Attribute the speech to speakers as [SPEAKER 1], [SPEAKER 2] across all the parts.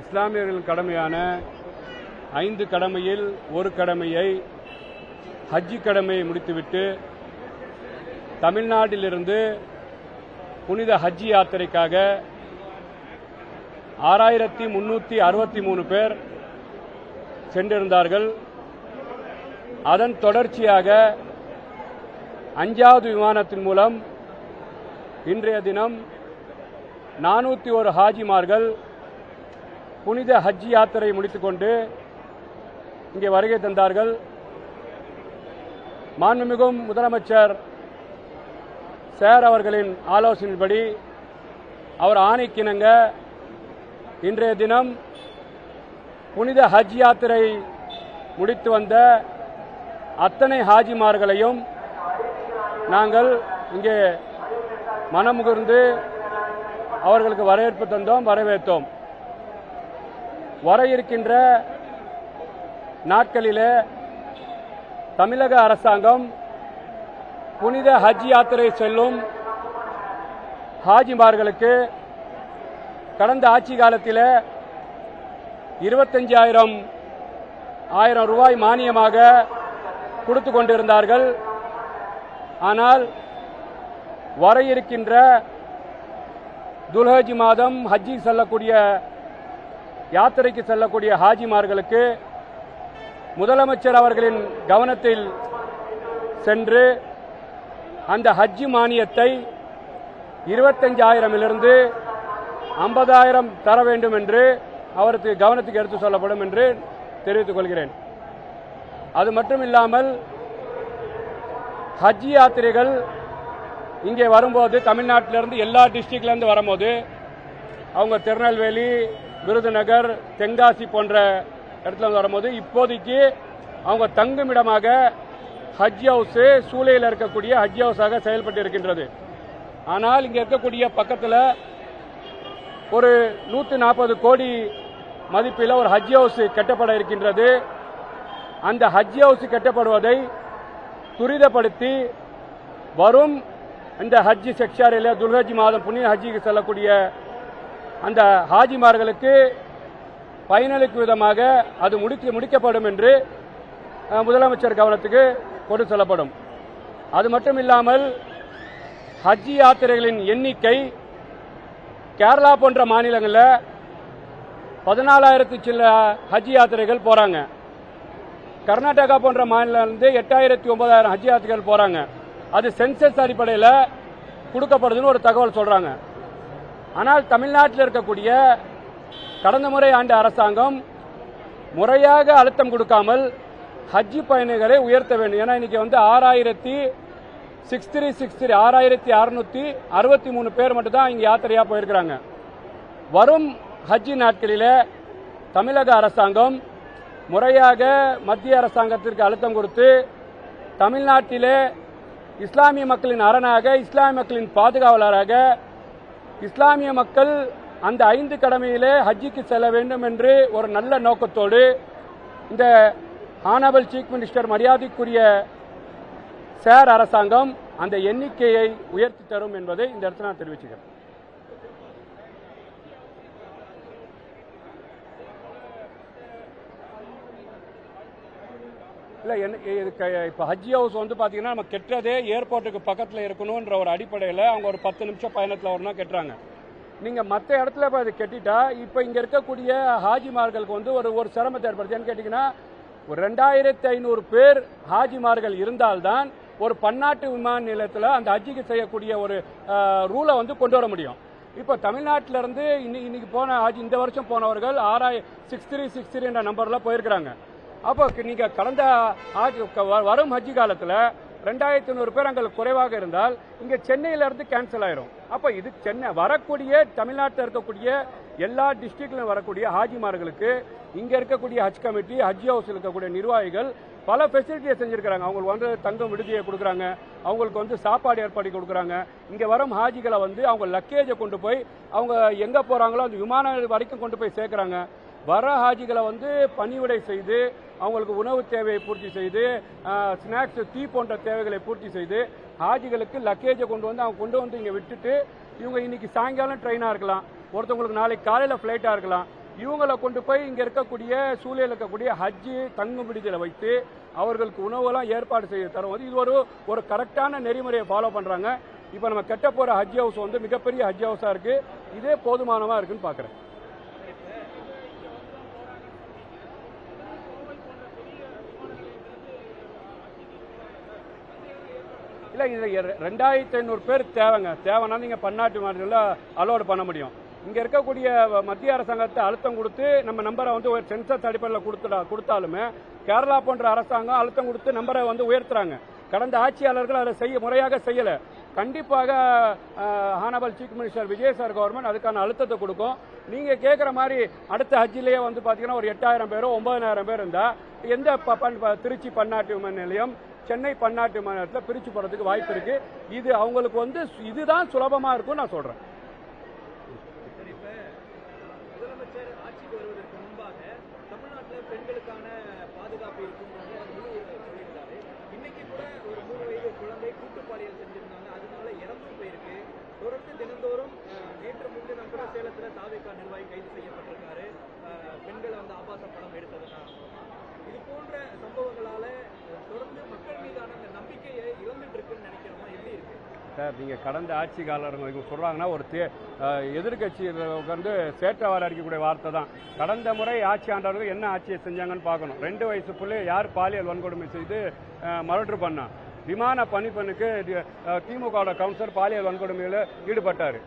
[SPEAKER 1] இஸ்லாமியர்களின் கடமையான 5 கடமையில் ஒரு கடமையை ஹஜ்ஜி கடமையை முடித்துவிட்டு தமிழ்நாட்டிலிருந்து புனித ஹஜ்ஜி யாத்திரைக்காக 6363 பேர் சென்றிருந்தார்கள். அதன் தொடர்ச்சியாக 5வது விமானத்தின் மூலம் இன்றைய தினம் 401 ஹாஜிமார்கள் புனித ஹஜ்ஜி யாத்திரை முடித்துக்கொண்டு இங்கே வருகை தந்தார்கள். மாண்புமிகு முதலமைச்சர் சார் அவர்களின் ஆலோசனைப்படி அவர் ஆணைக்கிணங்க இன்றைய தினம் புனித ஹஜ் யாத்திரை முடித்து வந்த அத்தனை ஹாஜிமார்களையும் நாங்கள் இங்கே மனமுகர்ந்து அவர்களுக்கு வரவேற்பு தந்தோம், வரவேற்றோம். வர இருக்கின்ற நாட்களிலே தமிழக அரசாங்கம் புனித ஹஜ் யாத்திரை செல்லும் ஹாஜிமார்களுக்கு கடந்த ஆட்சி காலத்தில் 25,000 ரூபாய் மானியமாக கொடுத்து கொண்டிருந்தார்கள். ஆனால் வர இருக்கின்ற துல்ஹஜ் மாதம் ஹஜ்ஜி செல்லக்கூடிய யாத்திரைக்கு செல்லக்கூடிய ஹாஜிமார்களுக்கு முதலமைச்சர் அவர்களின் கவனத்தில் சென்று அந்த ஹஜ்ஜி மானியத்தை 25,000 50,000 தர வேண்டும் என்று அவருக்கு கவனத்துக்கு எடுத்து சொல்லப்படும் என்று தெரிவித்துக் கொள்கிறேன். அது மட்டும் இல்லாமல் ஹஜ்ஜி யாத்திரைகள் இங்கே வரும்போது தமிழ்நாட்டிலிருந்து எல்லா டிஸ்ட்ரிக்ட்லேருந்து வரும்போது அவங்க திருநெல்வேலி, விருதுநகர், தென்காசி போன்ற இடத்துல வரும்போது இப்போதைக்கு அவங்க தங்குமிடமாக ஹஜ் ஹவுஸ் சூளையில் இருக்கக்கூடிய ஹஜ் ஹவுஸாக செயல்பட்டு இருக்கின்றது. ஆனால் இங்கே இருக்கக்கூடிய பக்கத்தில் ஒரு 140 கோடி மதிப்பில் ஒரு ஹஜ் ஹவுஸ் கட்டப்பட இருக்கின்றது. அந்த ஹஜ் ஹவுஸ் கட்டப்படுவதை துரிதப்படுத்தி வரும் இந்த ஹஜ் செக்ஷாரில் துல்ஹஜ் மாதம் புனித ஹஜ்ஜிக்கு செல்லக்கூடிய அந்த ஹாஜிமார்களுக்கு பயனளிக்கும் விதமாக அது முடிக்கப்படும் என்று முதலமைச்சர் கவனத்துக்கு கொண்டு செல்லப்படும். அது மட்டும் இல்லாமல் ஹஜ் யாத்திரைகளின் எண்ணிக்கை கேரளா போன்ற மாநிலங்களில் 14,000 சில ஹஜ் யாத்திரைகள் போறாங்க. கர்நாடகா போன்ற மாநிலத்திலிருந்து 8,000-9,000 ஹஜ் யாத்திரைகள் போறாங்க. அது சென்சஸ் அடிப்படையில் கொடுக்கப்படுதுன்னு ஒரு தகவல் சொல்றாங்க. ஆனால் தமிழ்நாட்டில் இருக்கக்கூடிய கடந்த முறை ஆண்ட அரசாங்கம் முறையாக அழுத்தம் கொடுக்காமல் ஹஜ்ஜி பயணிகளை உயர்த்த வேண்டும். ஏன்னா இன்னைக்கு 6,663 பேர் மட்டும் தான் இங்க யாத்திரையா போயிருக்கிறாங்க. வரும் ஹஜ்ஜி நாட்களில் தமிழக அரசாங்கம் முறையாக மத்திய அரசாங்கத்திற்கு அழுத்தம் கொடுத்து தமிழ்நாட்டிலே இஸ்லாமிய மக்களின் அரணாக, இஸ்லாமிய மக்களின் பாதுகாவலராக இஸ்லாமிய மக்கள் அந்த 5 கடமையிலே ஹஜ்ஜிக்கு செல்ல வேண்டும் என்று ஒரு நல்ல நோக்கத்தோடு இந்த ஹானபிள் சீஃப் மினிஸ்டர் மரியாதைக்குரிய சார் அரசாங்கம் அந்த எண்ணிக்கையை உயர்த்தி தரும் என்பதை இந்த இடத்துல நான் தெரிவிச்சுக்கிறேன். இல்லை இப்போ ஹஜ் ஹவுஸ் பார்த்தீங்கன்னா நம்ம கெட்டதே ஏர்போர்ட்டுக்கு பக்கத்தில் இருக்கணுன்ற ஒரு அடிப்படையில் அவங்க ஒரு 10 நிமிஷம் பயணத்தில் வரணும் கெட்டுறாங்க. நீங்கள் மற்ற இடத்துல இப்போ அது கெட்டிட்டா இப்போ இங்கே இருக்கக்கூடிய ஹாஜிமார்களுக்கு ஒரு சிரமத்தை ஏற்படுத்துன்னு கேட்டிங்கன்னா ஒரு 2,500 பேர் ஹாஜிமார்கள் இருந்தால்தான் ஒரு பன்னாட்டு விமான நிலையத்தில் அந்த ஹஜ்ஜிக்கு செய்யக்கூடிய ஒரு ரூலை கொண்டு வர முடியும். இப்போ தமிழ்நாட்டிலிருந்து இன்னைக்கு போன ஹஜ் இந்த வருஷம் போனவர்கள் 6363 என்ற நம்பரில் போயிருக்கிறாங்க. அப்போ நீங்க கடந்த வரும் ஹஜ்ஜி காலத்தில் 2,500 பேர் அங்கே குறைவாக இருந்தால் இங்க சென்னையிலிருந்து கேன்சல் ஆயிரும். அப்போ இது சென்னை வரக்கூடிய தமிழ்நாட்டில் இருக்கக்கூடிய எல்லா டிஸ்ட்ரிக்ட்ல வரக்கூடிய ஹாஜிமார்களுக்கு இங்க இருக்கக்கூடிய ஹஜ் கமிட்டி, ஹஜ் ஹவுஸ் இருக்கக்கூடிய நிர்வாகிகள் பல ஃபெசிலிட்டியை செஞ்சிருக்கிறாங்க. அவங்களுக்கு தங்கும் விடுதியை கொடுக்குறாங்க, அவங்களுக்கு சாப்பாடு ஏற்பாடு கொடுக்குறாங்க. இங்க வரும் ஹாஜிகளை அவங்க லக்கேஜை கொண்டு போய் அவங்க எங்க போறாங்களோ அந்த விமானம் வரைக்கும் கொண்டு போய் சேர்க்கிறாங்க. வர ஹாஜிகளை பணிவிடை செய்து அவங்களுக்கு உணவு தேவையை பூர்த்தி செய்து ஸ்நாக்ஸ், டீ போன்ற தேவைகளை பூர்த்தி செய்து ஹாஜிகளுக்கு லக்கேஜை கொண்டு இங்கே விட்டுட்டு இவங்க இன்னைக்கு சாயங்காலம் ட்ரெயினாக இருக்கலாம், ஒருத்தவங்களுக்கு நாளைக்கு காலையில் ஃப்ளைட்டாக இருக்கலாம், இவங்களை கொண்டு போய் இங்க இருக்கக்கூடிய சூழலில் இருக்கக்கூடிய ஹஜ்ஜு தங்கும் விடுதலை வைத்து அவர்களுக்கு உணவெல்லாம் ஏற்பாடு செய்து தரும். இது ஒரு கரெக்டான நெறிமுறையை ஃபாலோ பண்றாங்க. இப்போ நம்ம கட்ட போற ஹஜ் ஹவுஸ் வந்து மிகப்பெரிய ஹஜ் ஹவுஸா இருக்கு. இதே போதுமானவா இருக்குன்னு பாக்குறேன். இல்லை, இது 2500 பேர் தேவைன்னா நீங்கள் பன்னாட்டு மாநிலத்தில் அலோடு பண்ண முடியும். இங்கே இருக்கக்கூடிய மத்திய அரசாங்கத்தை அழுத்தம் கொடுத்து நம்ம நம்பரை வந்து ஒரு சென்சஸ் அடிப்படையில் கொடுத்தாலுமே கேரளா போன்ற அரசாங்கம் அழுத்தம் கொடுத்து நம்பரை வந்து உயர்த்துறாங்க. கடந்த ஆட்சியாளர்கள் அதை முறையாக செய்யலை. கண்டிப்பாக honourable chief minister Vijay sir government அதுக்கான அழுத்தத்தை கொடுக்கும். நீங்கள் கேட்குற மாதிரி அடுத்த ஹஜ்ஜிலேயே வந்து பார்த்தீங்கன்னா ஒரு 8000 பேரோ 9000 பேர் இருந்தால் எந்த திருச்சி பன்னாட்டு விமான நிலையம் சென்னை பன்னாட்டு விமானத்தில் பிரிச்சு போறதுக்கு வாய்ப்பு இருக்கு. இது அவங்களுக்கு வந்து இதுதான் சுலபமா இருக்கும் நான் சொல்றேன்.
[SPEAKER 2] முதலமைச்சர் ஆட்சிக்கு வருவதற்கு முன்பாக தமிழ்நாட்டில் பெண்களுக்கான பாதுகாப்பு இருக்கும் சொல்லியிருந்தாரு. இன்னைக்கு கூட ஒரு 3 வயது குழந்தை கூட்டுப்பாலியல் செஞ்சிருந்தாங்க, அதனால இறந்தும் போயிருக்கு. தொடர்ந்து தினந்தோறும் நேற்று முன்தினம் கூட சேலத்தில் தாவேகா நிர்வாகி கைது செய்யப்பட்டிருக்காரு, பெண்களை வந்து ஆபாச படம் எடுத்ததுனால. இது போன்ற சம்பவங்களால தொடர்ந்து மக்கள் மீதான அந்த நம்பிக்கையை இழந்துட்டு இருக்குன்னு நினைக்கிறோமா? எப்படி இருக்கு
[SPEAKER 1] சார்? நீங்கள் கடந்த ஆட்சி காலர்கள் இவங்க சொல்கிறாங்கன்னா ஒரு எதிர்கட்சி வந்து சேட்டவார அடிக்கக்கூடிய வார்த்தை தான். கடந்த முறை ஆட்சி ஆண்டவர்கள் என்ன ஆட்சியை செஞ்சாங்கன்னு பார்க்கணும். 2 வயசு பிள்ளை யார் பாலியல் வன்கொடுமை செய்து மர்டர் பண்ணா? விமான பணிப்பெண்ணுக்கு திமுக கவுன்சிலர் பாலியல் வன்கொடுமையில் ஈடுபட்டார்.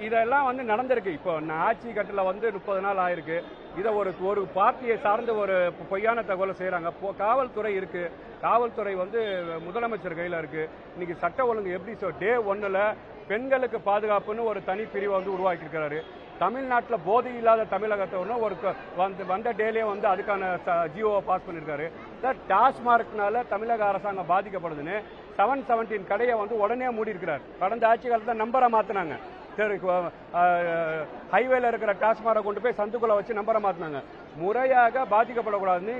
[SPEAKER 1] இதெல்லாம் வந்து நடந்திருக்கு. இப்போ ஆட்சி கட்டில் வந்து 30 நாள் ஆயிருக்கு. இதை ஒரு பார்ட்டியை சார்ந்து ஒரு பொய்யான தகவலை செய்கிறாங்க. காவல்துறை இருக்கு, காவல்துறை வந்து முதலமைச்சர் கையில் இருக்கு. இன்னைக்கு சட்ட ஒழுங்கு எப்படி டே 1ல் பெண்களுக்கு பாதுகாப்புன்னு ஒரு தனி பிரிவை வந்து உருவாக்கியிருக்கிறாரு. தமிழ்நாட்டில் போதை இல்லாத தமிழகத்தை ஒன்று வந்த டேலே வந்து அதுக்கான ஜியோவை பாஸ் பண்ணியிருக்காரு. டாஸ்மார்க்னால தமிழக அரசாங்கம் பாதிக்கப்படுதுன்னு 717 கடையை வந்து உடனே மூடி இருக்கிறார். கடந்த ஆட்சி காலத்தில் நம்பரை மாற்றினாங்க. ஹைவேல இருக்கிற டாஸ்மாரை கொண்டு போய் சந்துக்குள்ள வச்சு நம்பரை மாத்தினாங்க. முறையாக பாதிக்கப்படக்கூடாதுன்னு.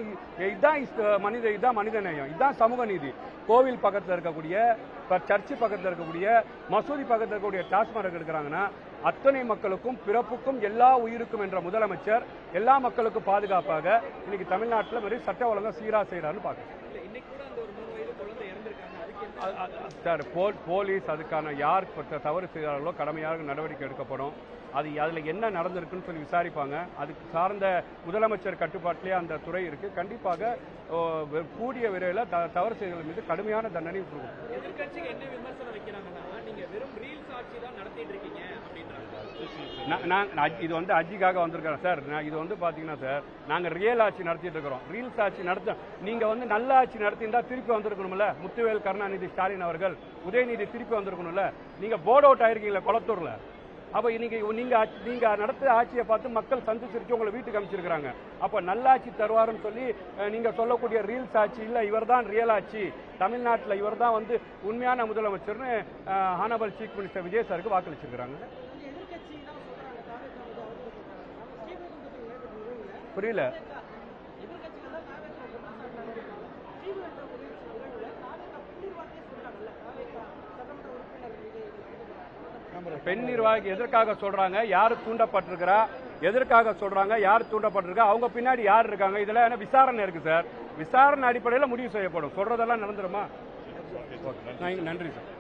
[SPEAKER 1] இதுதான் மனித நேயம், இதுதான் சமூக நீதி. கோவில் பக்கத்தில் இருக்கக்கூடிய சர்ச்சு பக்கத்தில் இருக்கக்கூடிய மசூதி பக்கத்தில் இருக்கக்கூடிய டாஸ்மார்க் எடுக்கிறாங்கன்னா அத்தனை மக்களுக்கும் பிறப்புக்கும் எல்லா உயிருக்கும் என்ற முதலமைச்சர் எல்லா மக்களுக்கும் பாதுகாப்பாக இன்னைக்கு தமிழ்நாட்டில் மாதிரி சட்ட ஒழுங்கா சீரா செய்யறான்னு பாக்குறேன். சார், போலீஸ் அதுக்கான யார் தவறு செய்தார்களோ கடமையாக நடவடிக்கை எடுக்கப்படும். அதில் என்ன நடந்திருக்குன்னு சொல்லி விசாரிப்பாங்க. அதுக்கு சார்ந்த முதலமைச்சர் கட்டுப்பாட்டிலே அந்த துறை இருக்கு. கண்டிப்பாக கூடிய விரைவில் தவறு செய்தவர்கள் மீது கடுமையான தண்டனை கொடுக்கும்.
[SPEAKER 2] எதிர்க்கட்சிகள் என்ன விமர்சனம் வைக்கிறாங்கன்னா, நீங்க வெறும் ரீல்ஸ் ஆட்சி தான் நடத்திட்டு இருக்கீங்க அப்படின்றாங்க.
[SPEAKER 1] இது வந்து அஜிக்காக வந்திருக்கிறேன் சார். இது வந்து பாத்தீங்கன்னா சார், நாங்க ரியல் ஆட்சி நடத்திட்டு இருக்கிறோம். ரீல்ஸ் ஆட்சி நடத்த நீங்க வந்து நல்ல ஆட்சி நடத்திருந்தா திருப்பி வந்திருக்கணும்ல. முத்துவேல் கருணாநிதி ஸ்டாலின் அவர்கள், உதயநிதி திருப்பி வந்திருக்கணும்ல. நீங்க போர்ட் அவுட் ஆயிருக்கீங்களா குளத்தூர்ல? அப்ப நீங்க நடத்த ஆட்சியை பார்த்து மக்கள் சந்திச்சிருச்சு உங்களை வீட்டுக்கு அமைச்சிருக்காங்க. அப்ப நல்லாட்சி தருவாருன்னு சொல்லி நீங்க சொல்லக்கூடிய ரீல்ஸ் ஆட்சி இல்ல, இவர் தான் ரியல் ஆட்சி, தமிழ்நாட்டில் இவர் தான் வந்து உண்மையான முதலமைச்சர்னு ஹானபிள் சீஃப் மினிஸ்டர் விஜய் சாருக்கு வாக்களிச்சிருக்கிறாங்க. புரியல. பெண் நிர்வாகி எதற்காக சொல்றாங்க, யாரு தூண்டப்பட்டிருக்கிறா, எதற்காக சொல்றாங்க, யார் தூண்டப்பட்டிருக்கா, அவங்க பின்னாடி யார் இருக்காங்க, இதெல்லாம் என்ன விசாரணை இருக்கு சார். விசாரணை அடிப்படையில் முடிவு செய்யப்படும். சொல்றதெல்லாம் நடந்துருமா? நன்றி சார்.